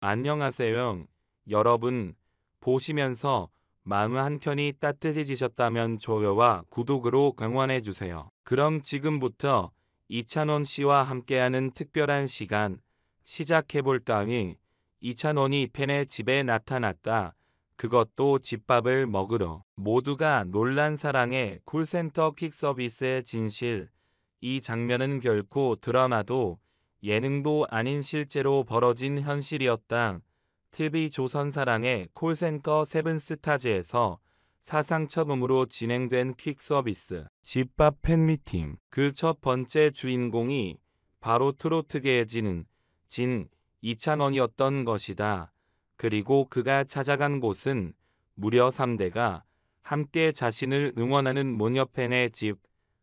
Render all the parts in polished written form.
안녕하세요. 여러분, 보시면서 마음 한켠이 따뜻해지셨다면 좋아요와 구독으로 응원해주세요. 그럼 지금부터 이찬원 씨와 함께하는 특별한 시간 시작해볼까니. 이찬원이 팬의 집에 나타났다. 그것도 집밥을 먹으러. 모두가 놀란 사랑의 콜센터 퀵서비스의 진실. 이 장면은 결코 드라마도 예능도 아닌 실제로 벌어진 현실이었다. TV조선 사랑의 콜센터 세븐스타즈에서 사상 처음으로 진행된 퀵서비스 집밥 팬미팅. 그 첫 번째 주인공이 바로 트로트계의 진 이찬원이었던 것이다. 그리고 그가 찾아간 곳은 무려 3대가 함께 자신을 응원하는 모녀팬의 집.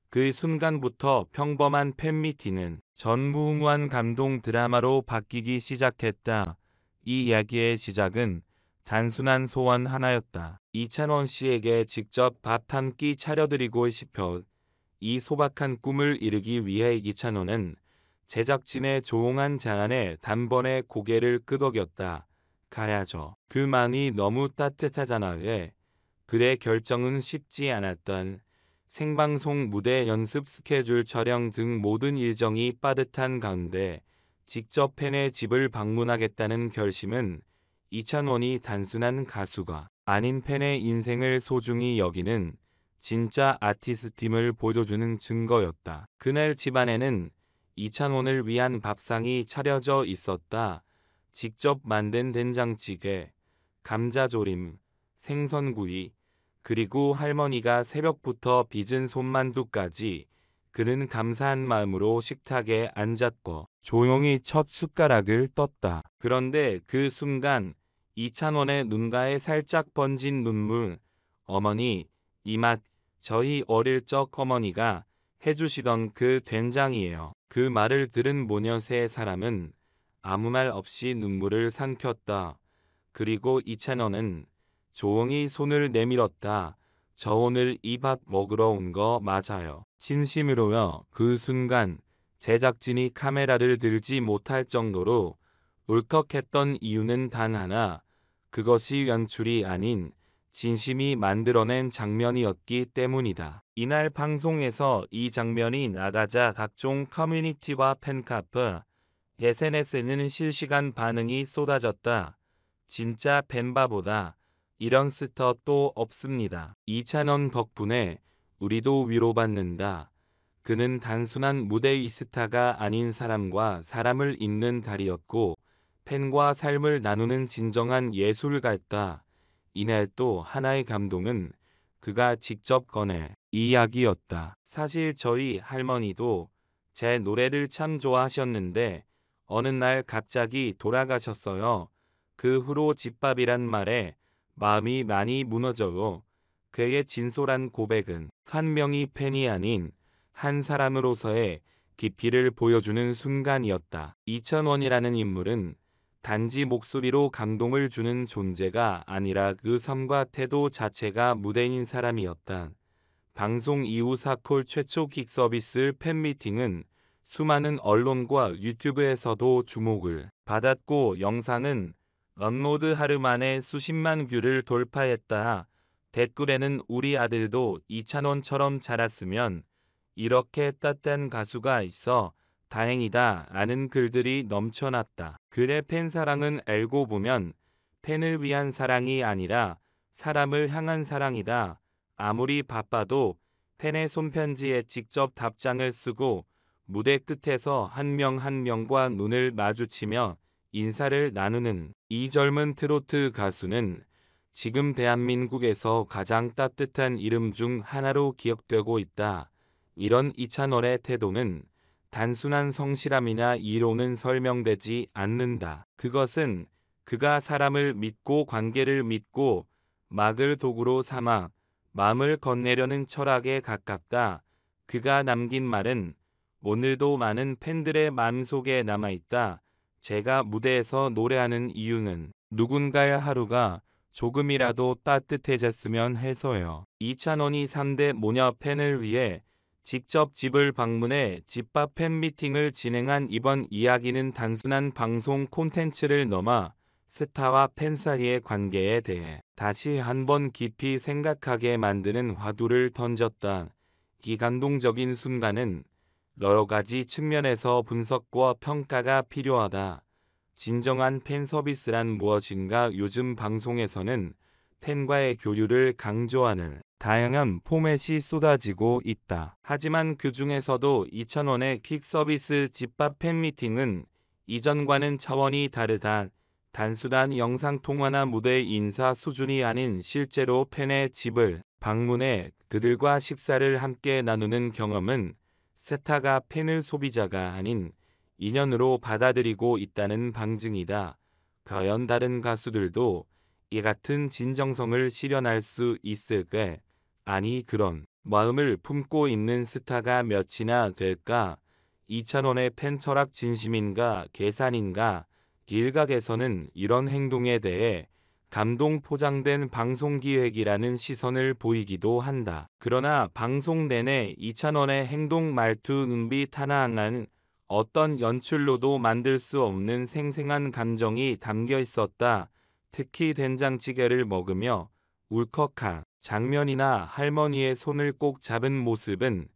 그 순간부터 평범한 팬미팅은 전무후무한 감동 드라마로 바뀌기 시작했다. 이 이야기의 시작은 단순한 소원 하나였다. 이찬원 씨에게 직접 밥 한 끼 차려드리고 싶어. 이 소박한 꿈을 이루기 위해 이찬원은 제작진의 조용한 제안에 단번에 고개를 끄덕였다. 가야죠. 그 마음이 너무 따뜻하잖아. 왜? 그의 결정은 쉽지 않았던. 생방송 무대 연습 스케줄 촬영 등 모든 일정이 빠듯한 가운데 직접 팬의 집을 방문하겠다는 결심은 이찬원이 단순한 가수가 아닌 팬의 인생을 소중히 여기는 진짜 아티스트임을 보여주는 증거였다. 그날 집안에는 이찬원을 위한 밥상이 차려져 있었다. 직접 만든 된장찌개, 감자조림, 생선구이, 그리고 할머니가 새벽부터 빚은 손만두까지. 그는 감사한 마음으로 식탁에 앉았고 조용히 첫 숟가락을 떴다. 그런데 그 순간 이찬원의 눈가에 살짝 번진 눈물. 어머니, 이 맛 저희 어릴 적 어머니가 해주시던 그 된장이에요. 그 말을 들은 모녀 세 사람은 아무 말 없이 눈물을 삼켰다. 그리고 이찬원은 조용히 손을 내밀었다. 저 오늘 이 밥 먹으러 온 거 맞아요. 진심으로요. 그 순간 제작진이 카메라를 들지 못할 정도로 울컥했던 이유는 단 하나. 그것이 연출이 아닌 진심이 만들어낸 장면이었기 때문이다. 이날 방송에서 이 장면이 나가자 각종 커뮤니티와 팬카페, SNS에는 실시간 반응이 쏟아졌다. 진짜 벤바보다 이런 스타 또 없습니다. 이찬원 덕분에 우리도 위로받는다. 그는 단순한 무대의 스타가 아닌 사람과 사람을 잇는 달이었고 팬과 삶을 나누는 진정한 예술가였다. 이날 또 하나의 감동은 그가 직접 꺼내 이야기였다. 사실 저희 할머니도 제 노래를 참 좋아하셨는데 어느 날 갑자기 돌아가셨어요. 그 후로 집밥이란 말에 마음이 많이 무너져요. 그의 진솔한 고백은 한 명의 팬이 아닌 한 사람으로서의 깊이를 보여주는 순간이었다. 이찬원이라는 인물은 단지 목소리로 감동을 주는 존재가 아니라 그 삶과 태도 자체가 무대인 사람이었다. 방송 이후 사콜 최초 퀵서비스 팬미팅은 수많은 언론과 유튜브에서도 주목을 받았고 영상은 업로드 하루 만에 수십만 뷰를 돌파했다. 댓글에는 우리 아들도 이찬원처럼 자랐으면 이렇게 따뜻한 가수가 있어 다행이다 라는 글들이 넘쳐났다. 그의 팬사랑은 알고 보면 팬을 위한 사랑이 아니라 사람을 향한 사랑이다. 아무리 바빠도 팬의 손편지에 직접 답장을 쓰고 무대 끝에서 한 명 한 명과 눈을 마주치며 인사를 나누는 이 젊은 트로트 가수는 지금 대한민국에서 가장 따뜻한 이름 중 하나로 기억되고 있다. 이런 이찬원의 태도는 단순한 성실함이나 이로는 설명되지 않는다. 그것은 그가 사람을 믿고 관계를 믿고 막을 도구로 삼아 마음을 건네려는 철학에 가깝다. 그가 남긴 말은 오늘도 많은 팬들의 마음속에 남아있다. 제가 무대에서 노래하는 이유는 누군가의 하루가 조금이라도 따뜻해졌으면 해서요. 이찬원이 3대 모녀 팬을 위해 직접 집을 방문해 집밥 팬미팅을 진행한 이번 이야기는 단순한 방송 콘텐츠를 넘어 스타와 팬 사이의 관계에 대해 다시 한번 깊이 생각하게 만드는 화두를 던졌다. 이 감동적인 순간은 여러 가지 측면에서 분석과 평가가 필요하다. 진정한 팬 서비스란 무엇인가? 요즘 방송에서는 팬과의 교류를 강조하는 다양한 포맷이 쏟아지고 있다. 하지만 그 중에서도 2,000원의 퀵 서비스 집밥 팬미팅은 이전과는 차원이 다르다. 단순한 영상통화나 무대 인사 수준이 아닌 실제로 팬의 집을 방문해 그들과 식사를 함께 나누는 경험은 스타가 팬을 소비자가 아닌 인연으로 받아들이고 있다는 방증이다. 과연 다른 가수들도 이 같은 진정성을 실현할 수 있을까? 아니 그런 마음을 품고 있는 스타가 몇이나 될까? 2,000원의 팬 철학 진심인가 계산인가? 일각에서는 이런 행동에 대해 감동 포장된 방송기획이라는 시선을 보이기도 한다. 그러나 방송 내내 2,000원의 행동 말투 눈빛 하나하나는 어떤 연출로도 만들 수 없는 생생한 감정이 담겨 있었다. 특히 된장찌개를 먹으며 울컥한 장면이나 할머니의 손을 꼭 잡은 모습은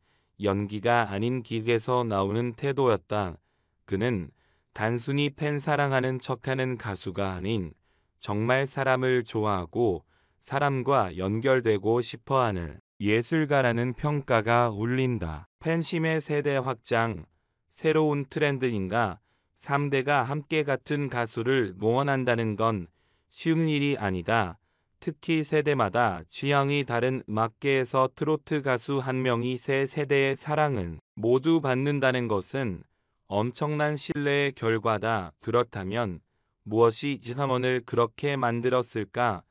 연기가 아닌 기계에서 나오는 태도였다. 그는 단순히 팬 사랑하는 척하는 가수가 아닌 정말 사람을 좋아하고 사람과 연결되고 싶어하는 예술가라는 평가가 울린다. 팬심의 세대 확장, 새로운 트렌드인가? 3대가 함께 같은 가수를 응원한다는 건 쉬운 일이 아니다. 특히 세대마다 취향이 다른 음악계에서 트로트 가수 한 명이 세 세대의 사랑을 모두 받는다는 것은 엄청난 신뢰의 결과다. 그렇다면 무엇이 진화원을 그렇게 만들었을까?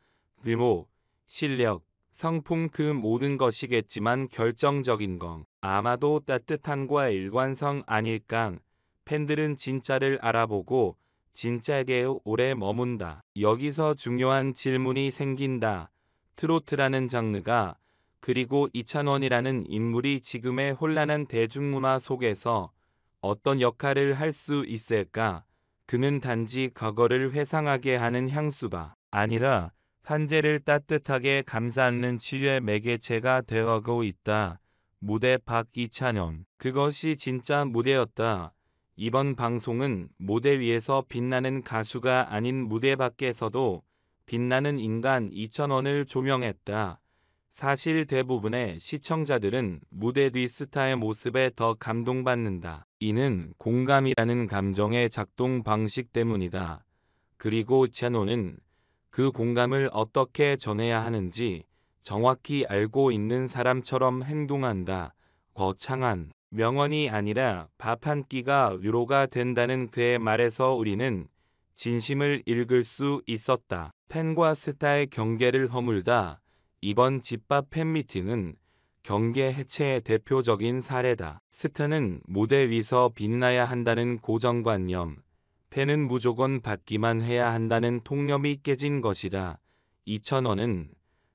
규모, 실력, 성품 그 모든 것이겠지만 결정적인 건 아마도 따뜻함과 일관성 아닐까? 팬들은 진짜를 알아보고 진짜에게 오래 머문다. 여기서 중요한 질문이 생긴다. 트로트라는 장르가 그리고 2,000원이라는 인물이 지금의 혼란한 대중문화 속에서 어떤 역할을 할 수 있을까? 그는 단지 과거를 회상하게 하는 향수가 아니라 한제를 따뜻하게 감싸는 치유의 매개체가 되어가고 있다. 무대 밖 2,000원. 그것이 진짜 무대였다. 이번 방송은 무대 위에서 빛나는 가수가 아닌 무대 밖에서도 빛나는 인간 2,000원을 조명했다. 사실 대부분의 시청자들은 무대 뒤 스타의 모습에 더 감동받는다. 이는 공감이라는 감정의 작동 방식 때문이다. 그리고 채노는 그 공감을 어떻게 전해야 하는지 정확히 알고 있는 사람처럼 행동한다. 거창한 명언이 아니라 밥 한 끼가 위로가 된다는 그의 말에서 우리는 진심을 읽을 수 있었다. 팬과 스타의 경계를 허물다. 이번 집밥 팬미팅은 경계 해체의 대표적인 사례다. 스타는 무대 위서 빛나야 한다는 고정관념, 팬은 무조건 받기만 해야 한다는 통념이 깨진 것이다. 2,000원은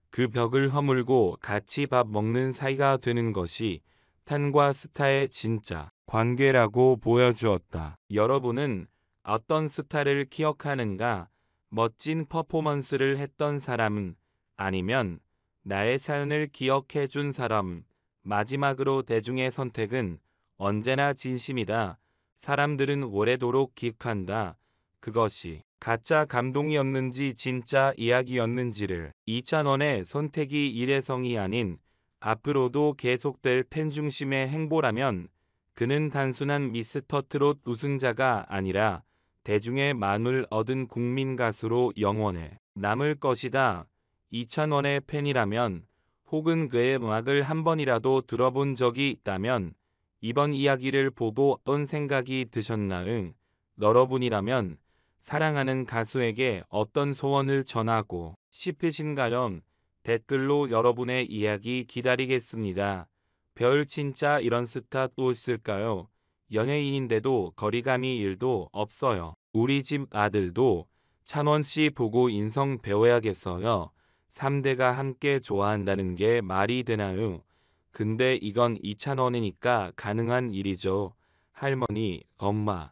그 벽을 허물고 같이 밥 먹는 사이가 되는 것이 팬과 스타의 진짜 관계라고 보여주었다. 여러분은 어떤 스타를 기억하는가? 멋진 퍼포먼스를 했던 사람, 아니면 나의 사연을 기억해 준 사람. 마지막으로 대중의 선택은 언제나 진심이다. 사람들은 오래도록 기억한다. 그것이 가짜 감동이었는지 진짜 이야기였는지를. 2,000원의 선택이 일회성이 아닌 앞으로도 계속될 팬중심의 행보라면 그는 단순한 미스터 트롯 우승자가 아니라 대중의 마음을 얻은 국민 가수로 영원해 남을 것이다. 2,000원의 팬이라면 혹은 그의 음악을 한 번이라도 들어본 적이 있다면 이번 이야기를 보고 어떤 생각이 드셨나요? 여러분이라면 사랑하는 가수에게 어떤 소원을 전하고 싶으신가요? 댓글로 여러분의 이야기 기다리겠습니다. 별 진짜 이런 스타 또 있을까요? 연예인인데도 거리감이 1도 없어요. 우리 집 아들도 찬원씨 보고 인성 배워야겠어요. 3대가 함께 좋아한다는 게 말이 되나요? 근데 이건 2,000원이니까 가능한 일이죠. 할머니, 엄마,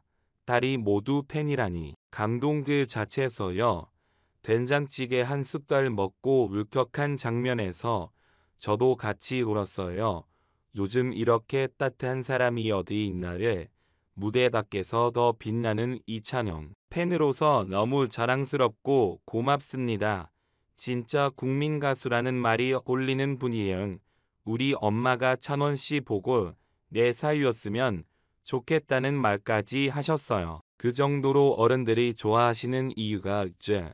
딸이 모두 팬이라니. 감동 그 자체에서요. 된장찌개 한 숟갈 먹고 울컥한 장면에서 저도 같이 울었어요. 요즘 이렇게 따뜻한 사람이 어디 있나에 무대 밖에서 더 빛나는 이찬원. 팬으로서 너무 자랑스럽고 고맙습니다. 진짜 국민 가수라는 말이 어울리는 분이에요. 우리 엄마가 찬원 씨 보고 내 사유였으면 좋겠다는 말까지 하셨어요. 그 정도로 어른들이 좋아하시는 이유가 있죠.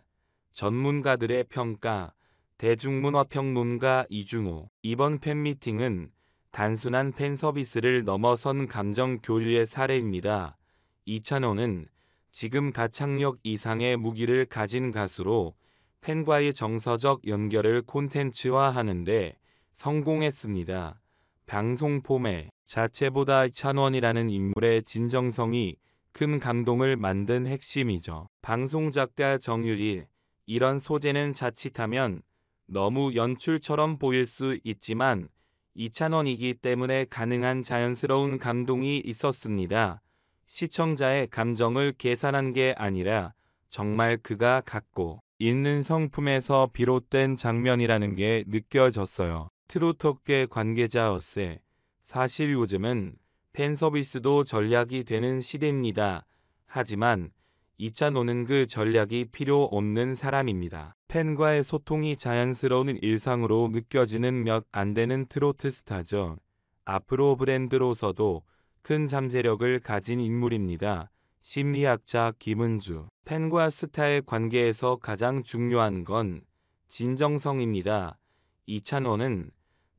전문가들의 평가, 대중문화평론가 이중호. 이번 팬미팅은 단순한 팬 서비스를 넘어선 감정 교류의 사례입니다. 이찬원은 지금 가창력 이상의 무기를 가진 가수로 팬과의 정서적 연결을 콘텐츠화하는데 성공했습니다. 방송 포맷 자체보다 이찬원이라는 인물의 진정성이 큰 감동을 만든 핵심이죠. 방송작가 정유리. 이런 소재는 자칫하면 너무 연출처럼 보일 수 있지만 이찬원이기 때문에 가능한 자연스러운 감동이 있었습니다. 시청자의 감정을 계산한 게 아니라 정말 그가 갖고 있는 성품에서 비롯된 장면이라는 게 느껴졌어요. 트로트계 관계자였세. 사실 요즘은 팬서비스도 전략이 되는 시대입니다. 하지만 이찬원은 그 전략이 필요 없는 사람입니다. 팬과의 소통이 자연스러운 일상으로 느껴지는 몇 안 되는 트로트 스타죠. 앞으로 브랜드로서도 큰 잠재력을 가진 인물입니다. 심리학자 김은주. 팬과 스타의 관계에서 가장 중요한 건 진정성입니다. 이찬원은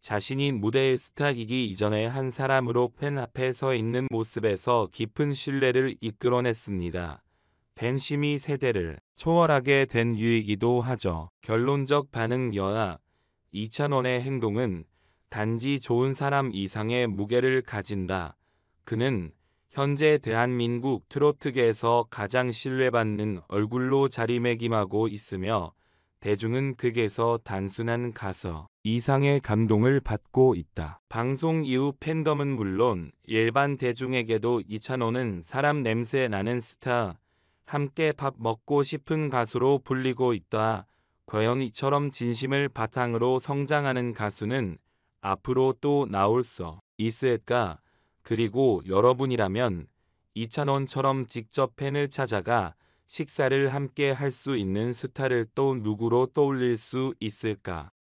자신이 무대의 스타이기 이전에 한 사람으로 팬 앞에 서 있는 모습에서 깊은 신뢰를 이끌어냈습니다. 팬심이 세대를 초월하게 된 이유이기도 하죠. 결론적 반응여하. 이찬원의 행동은 단지 좋은 사람 이상의 무게를 가진다. 그는 현재 대한민국 트로트계에서 가장 신뢰받는 얼굴로 자리매김하고 있으며 대중은 극에서 단순한 가수 이상의 감동을 받고 있다. 방송 이후 팬덤은 물론 일반 대중에게도 이찬원은 사람 냄새 나는 스타, 함께 밥 먹고 싶은 가수로 불리고 있다. 과연 이처럼 진심을 바탕으로 성장하는 가수는 앞으로 또 나올 수 있을까? 그리고 여러분이라면 이찬원처럼 직접 팬을 찾아가 식사를 함께 할 수 있는 스타를 또 누구로 떠올릴 수 있을까?